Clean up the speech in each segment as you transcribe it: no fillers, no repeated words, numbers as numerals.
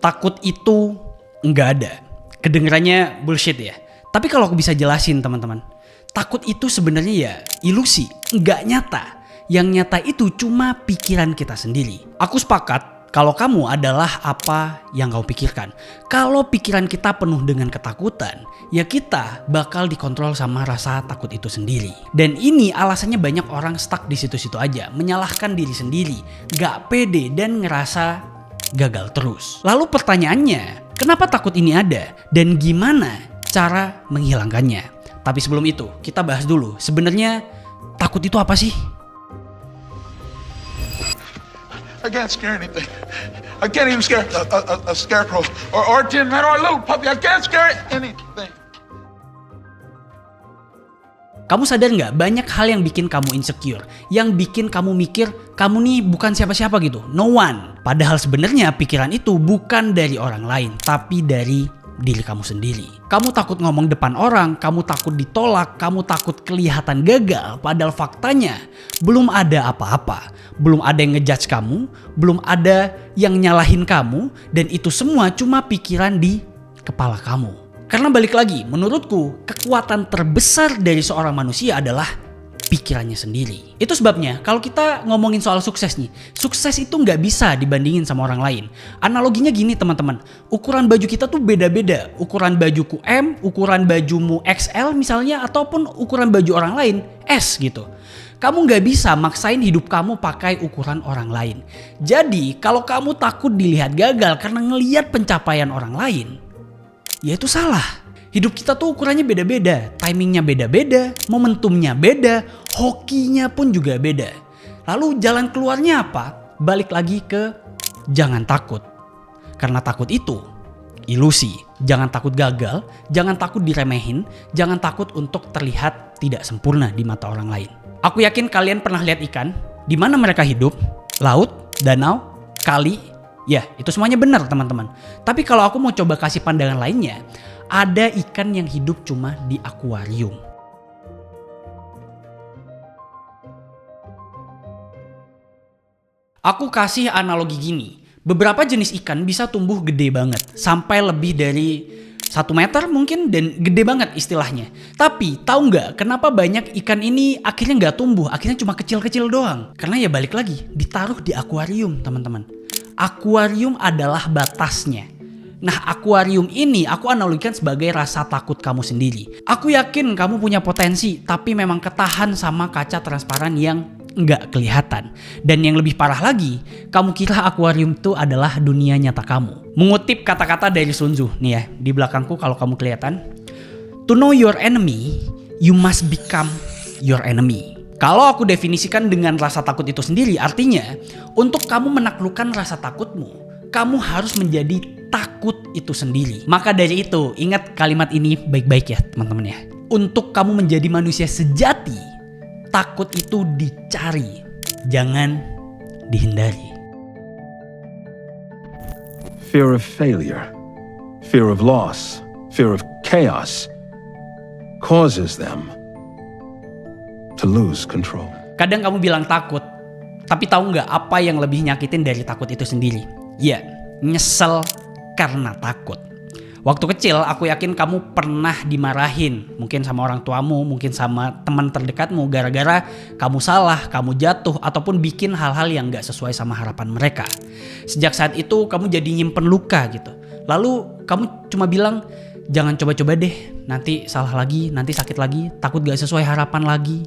Takut itu nggak ada. Kedengerannya bullshit ya. Tapi kalau aku bisa jelasin teman-teman, takut itu sebenarnya ya ilusi, nggak nyata. Yang nyata itu cuma pikiran kita sendiri. Aku sepakat kalau kamu adalah apa yang kau pikirkan. Kalau pikiran kita penuh dengan ketakutan, ya kita bakal dikontrol sama rasa takut itu sendiri. Dan ini alasannya banyak orang stuck di situ-situ aja, menyalahkan diri sendiri, gak pede dan ngerasa gagal terus. Lalu pertanyaannya, kenapa takut ini ada dan gimana cara menghilangkannya? Tapi sebelum itu, kita bahas dulu sebenarnya takut itu apa sih? I can't scare anything. I can't even scare a scarecrow or a tin man or a little puppy. I can't scare anything. Kamu sadar nggak banyak hal yang bikin kamu insecure, yang bikin kamu mikir kamu nih bukan siapa-siapa gitu, no one. Padahal sebenarnya pikiran itu bukan dari orang lain, tapi dari diri kamu sendiri. Kamu takut ngomong depan orang, kamu takut ditolak, kamu takut kelihatan gagal. Padahal faktanya belum ada apa-apa, belum ada yang ngejudge kamu, belum ada yang nyalahin kamu, dan itu semua cuma pikiran di kepala kamu. Karena balik lagi, menurutku kekuatan terbesar dari seorang manusia adalah pikirannya sendiri. Itu sebabnya kalau kita ngomongin soal sukses nih, sukses itu nggak bisa dibandingin sama orang lain. Analoginya gini teman-teman, ukuran baju kita tuh beda-beda. Ukuran bajuku M, ukuran bajumu XL misalnya, ataupun ukuran baju orang lain S gitu. Kamu nggak bisa maksain hidup kamu pakai ukuran orang lain. Jadi kalau kamu takut dilihat gagal karena ngelihat pencapaian orang lain, ya itu salah. Hidup kita tuh ukurannya beda-beda, timingnya beda-beda, momentumnya beda, hokinya pun juga beda. Lalu jalan keluarnya apa? Balik lagi ke jangan takut. Karena takut itu ilusi. Jangan takut gagal, jangan takut diremehin, jangan takut untuk terlihat tidak sempurna di mata orang lain. Aku yakin kalian pernah lihat ikan, di mana mereka hidup, laut, danau, kali. Ya, itu semuanya benar teman-teman. Tapi kalau aku mau coba kasih pandangan lainnya, ada ikan yang hidup cuma di akuarium. Aku kasih analogi gini. Beberapa jenis ikan bisa tumbuh gede banget, sampai lebih dari 1 meter mungkin, dan gede banget istilahnya. Tapi tahu nggak kenapa banyak ikan ini akhirnya nggak tumbuh, akhirnya cuma kecil-kecil doang? Karena ya balik lagi, ditaruh di akuarium teman-teman. Akuarium adalah batasnya. Nah, akuarium ini aku analogikan sebagai rasa takut kamu sendiri. Aku yakin kamu punya potensi, tapi memang ketahan sama kaca transparan yang nggak kelihatan. Dan yang lebih parah lagi, kamu kira akuarium itu adalah dunia nyata kamu. Mengutip kata-kata dari Sun Tzu, nih ya, di belakangku kalau kamu kelihatan. To know your enemy, you must become your enemy. Kalau aku definisikan dengan rasa takut itu sendiri, artinya untuk kamu menaklukkan rasa takutmu, kamu harus menjadi takut itu sendiri. Maka dari itu, ingat kalimat ini baik-baik ya teman-teman ya. Untuk kamu menjadi manusia sejati, takut itu dicari, jangan dihindari. Fear of failure, fear of loss, fear of chaos causes them to lose control. Kadang kamu bilang takut, tapi tahu nggak apa yang lebih nyakitin dari takut itu sendiri? Ya, nyesel karena takut. Waktu kecil aku yakin kamu pernah dimarahin, mungkin sama orang tuamu, mungkin sama teman terdekatmu, gara-gara kamu salah, kamu jatuh, ataupun bikin hal-hal yang gak sesuai sama harapan mereka. Sejak saat itu kamu jadi nyimpen luka gitu. Lalu kamu cuma bilang, jangan coba-coba deh, nanti salah lagi, nanti sakit lagi, takut gak sesuai harapan lagi.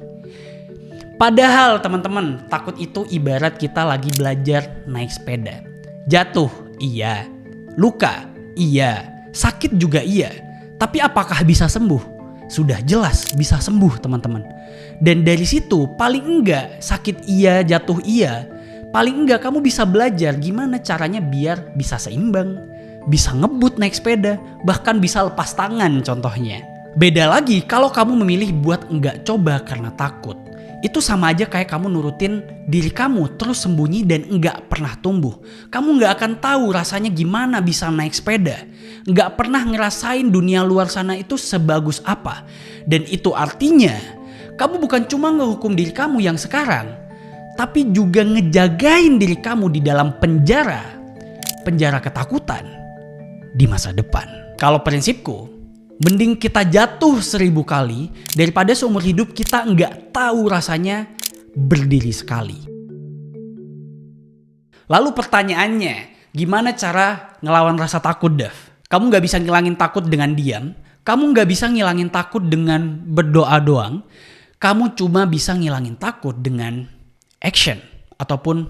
Padahal teman-teman, takut itu ibarat kita lagi belajar naik sepeda. Jatuh, iya. Luka, iya. Sakit juga iya. Tapi apakah bisa sembuh? Sudah jelas bisa sembuh teman-teman. Dan dari situ paling enggak sakit iya, jatuh iya. Paling enggak kamu bisa belajar gimana caranya biar bisa seimbang. Bisa ngebut naik sepeda. Bahkan bisa lepas tangan contohnya. Beda lagi kalau kamu memilih buat enggak coba karena takut. Itu sama aja kayak kamu nurutin diri kamu terus sembunyi dan enggak pernah tumbuh. Kamu enggak akan tahu rasanya gimana bisa naik sepeda. Enggak pernah ngerasain dunia luar sana itu sebagus apa. Dan itu artinya kamu bukan cuma ngehukum diri kamu yang sekarang, tapi juga ngejagain diri kamu di dalam penjara ketakutan. di masa depan. Kalau prinsipku, mending kita jatuh 1000 kali daripada seumur hidup kita nggak tahu rasanya berdiri sekali. Lalu pertanyaannya, gimana cara ngelawan rasa takut, Dav? Kamu nggak bisa ngilangin takut dengan diam. Kamu nggak bisa ngilangin takut dengan berdoa doang. Kamu cuma bisa ngilangin takut dengan action ataupun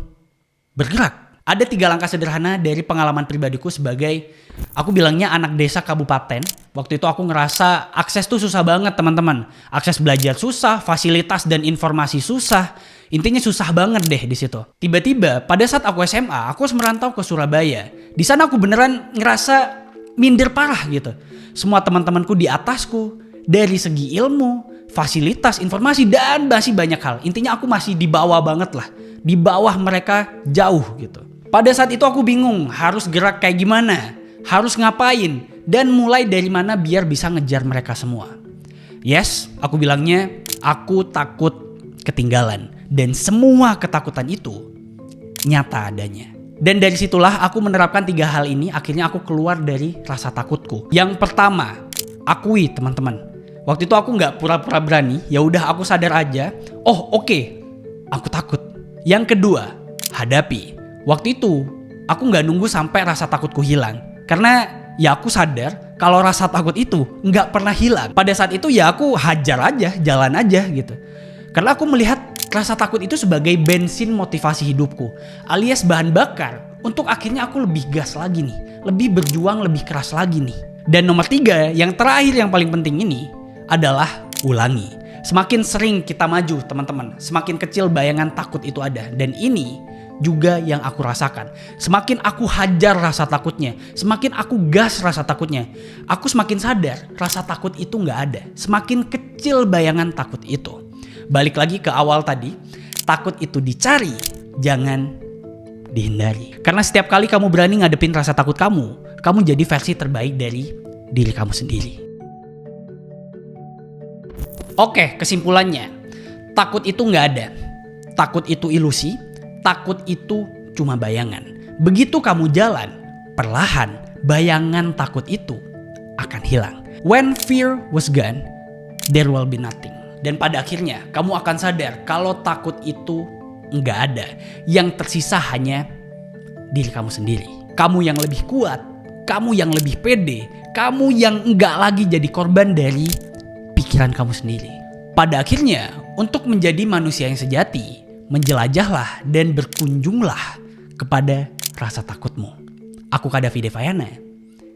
bergerak. Ada 3 langkah sederhana dari pengalaman pribadiku sebagai, aku bilangnya anak desa kabupaten. Waktu itu aku ngerasa akses tuh susah banget teman-teman. Akses belajar susah, fasilitas dan informasi susah. Intinya susah banget deh di situ. Tiba-tiba pada saat aku SMA, aku harus merantau ke Surabaya. Di sana aku beneran ngerasa minder parah gitu. Semua teman-temanku di atasku dari segi ilmu, fasilitas, informasi, dan masih banyak hal. Intinya aku masih di bawah banget lah. Di bawah mereka jauh gitu. Pada saat itu aku bingung harus gerak kayak gimana. Harus ngapain. Dan mulai dari mana biar bisa ngejar mereka semua. Yes, aku bilangnya aku takut ketinggalan. Dan semua ketakutan itu nyata adanya. Dan dari situlah aku menerapkan 3 hal ini. Akhirnya aku keluar dari rasa takutku. Yang pertama, akui teman-teman. Waktu itu aku nggak pura-pura berani, ya udah aku sadar aja. Oh oke, aku takut. Yang kedua, hadapi. Waktu itu aku nggak nunggu sampai rasa takutku hilang, karena ya aku sadar kalau rasa takut itu nggak pernah hilang. Pada saat itu ya aku hajar aja, jalan aja gitu. Karena aku melihat rasa takut itu sebagai bensin motivasi hidupku, alias bahan bakar untuk akhirnya aku lebih gas lagi nih, lebih berjuang, lebih keras lagi nih. Dan nomor 3, yang terakhir yang paling penting ini adalah ulangi. Semakin sering kita maju teman-teman, semakin kecil bayangan takut itu ada. Dan ini juga yang aku rasakan. Semakin aku hajar rasa takutnya, semakin aku gas rasa takutnya, aku semakin sadar rasa takut itu gak ada. Semakin kecil bayangan takut itu. Balik lagi ke awal tadi, takut itu dicari, jangan dihindari. Karena setiap kali kamu berani ngadepin rasa takut kamu jadi versi terbaik dari diri kamu sendiri. Oke, kesimpulannya, takut itu nggak ada. Takut itu ilusi, takut itu cuma bayangan. Begitu kamu jalan, perlahan bayangan takut itu akan hilang. When fear was gone, there will be nothing. Dan pada akhirnya kamu akan sadar kalau takut itu nggak ada. Yang tersisa hanya diri kamu sendiri. Kamu yang lebih kuat, kamu yang lebih pede, kamu yang nggak lagi jadi korban dari pikiran kamu sendiri. Pada akhirnya, untuk menjadi manusia yang sejati, menjelajahlah dan berkunjunglah kepada rasa takutmu. Aku Kak Davi Devayana.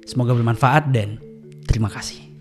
Semoga bermanfaat dan terima kasih.